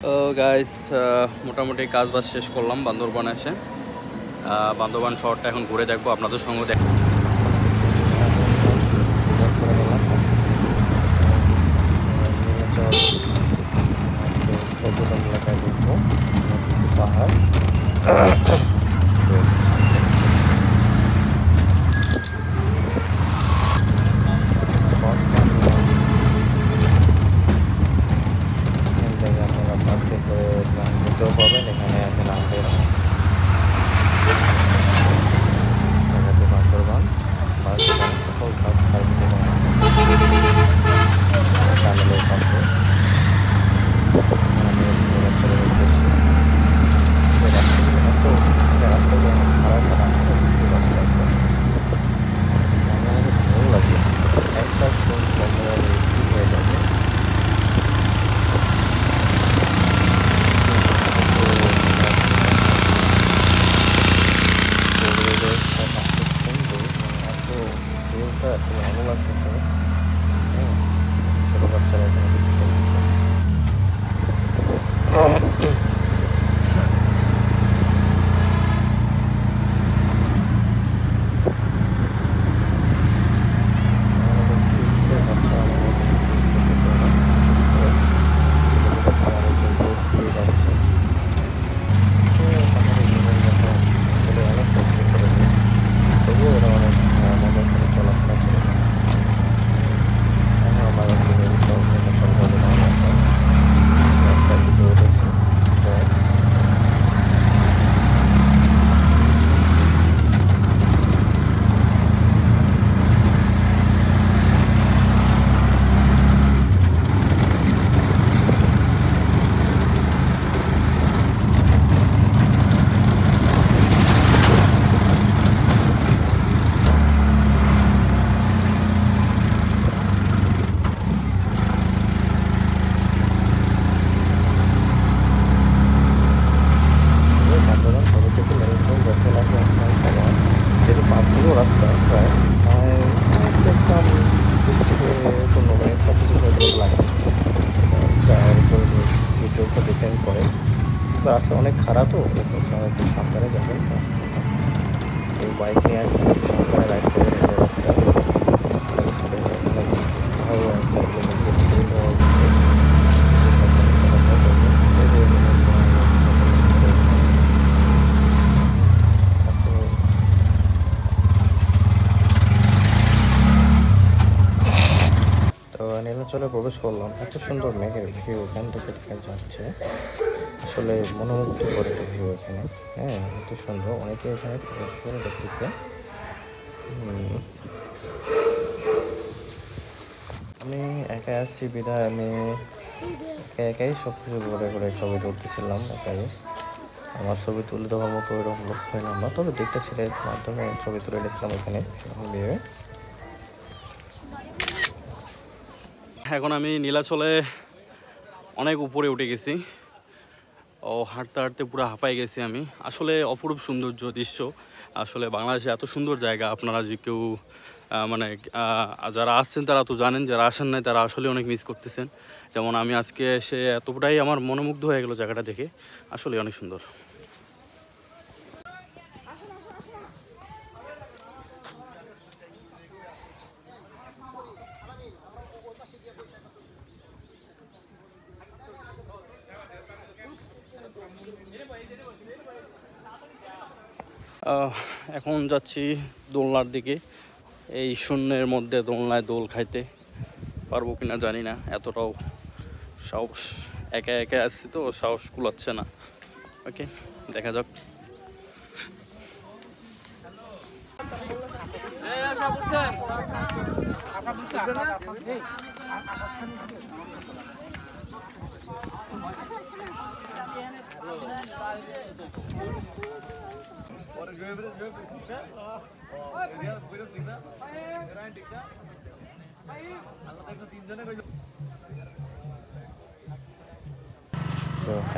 তো গাইস, মোটামুটি কাজ বাজ শেষ করলাম বান্দরবানে এসে। বান্দরবান শহরটা এখন ঘুরে দেখবো আপনাদের সঙ্গে পর্যটন এলাকায় দেখবো কিছু পাহাড় এখান থেকে আপনারা বাসে করে যেতেও পাবেন। এখানে আছে নামবেন বান্দরবান বাস সকল কাজ সাইডে টানেলের পাশে চলে উদ্দেশ্যে রাস্তাগুলো রাস্তাগুলো অনেক খারাপ রাস্তা একদম ভালো লাগে। একটা সেন্স হয়ে যাবে। এত ভালো লাগতেছে। ছোট বাচ্চারা এখানে দেখতে রাস্তা প্রায় দেখলাম 20 থেকে 15 মিনিট বা 25 মিনিট লাগে। যার উপর স্পিডের উপর ডিপেন্ড করে। রাস্তা অনেক খারাপ, তো আপনারা একটু সাবধানে যাবেন। রাস্তা বাইক নিয়ে আসবেন, একটু সাবধানে রাইড করবেন। এই রাস্তা ভালো রাস্তা নীলাচলে প্রবেশ করলাম। এত সুন্দর মেঘের ভিউ এখান থেকে দেখা যাচ্ছে, আসলে মনোমুগ্ধ করে ভিউ এখানে। হ্যাঁ, এত সুন্দর। অনেকে এখানে ফটো দেখতেছে। আমি একাই আসছি বিধায় আমি একাই সব কিছু করে ছবি তুলতেছিলাম। একাই আমার ছবি তুলে দেওয়ার মতো ওইরকম লোক পেলাম না, তবে দুইটা ছেলের মাধ্যমে ছবি তুলে নিয়েছিলাম এখানে বিয়ে। এখন আমি নীলাচলে অনেক উপরে উঠে গেছি। হাঁটতে হাঁটতে পুরো হাঁপাই গেছি আমি। আসলে অপরূপ সৌন্দর্য দৃশ্য। আসলে বাংলাদেশে এত সুন্দর জায়গা, আপনারা যে কেউ মানে যারা আসছেন তারা তো জানেন, যারা আসেন নাই তারা আসলে অনেক মিস করতেছেন। যেমন আমি আজকে এসে এতটাই আমার মনোমুগ্ধ হয়ে গেল জায়গাটা দেখে। আসলে অনেক সুন্দর। এখন যাচ্ছি দোলনার দিকে। এই শূন্যের মধ্যে দোলনায় দোল খাইতে পারবো কিনা জানি না। এতটাও সাহস, একা একা আসছি তো সাহস কুলাচ্ছে না। ওকে, দেখা যাক।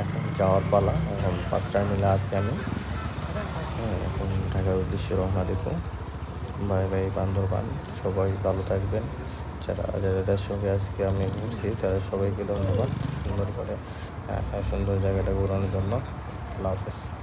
এখন যাওয়ার পালা। এখন 5 টার্মিনালে আছি আমি। এখন ঢাকার উদ্দেশ্যে রওনা দেব। Bye bye Bandarban. সবাই ভালো থাকবেন। যাদের সঙ্গে আজকে আমি ঘুরছি তারা সবাইকে ধন্যবাদ। সুন্দর করে সুন্দর জায়গাটা ঘোরানোর জন্য। আল্লাহ হাফেজ।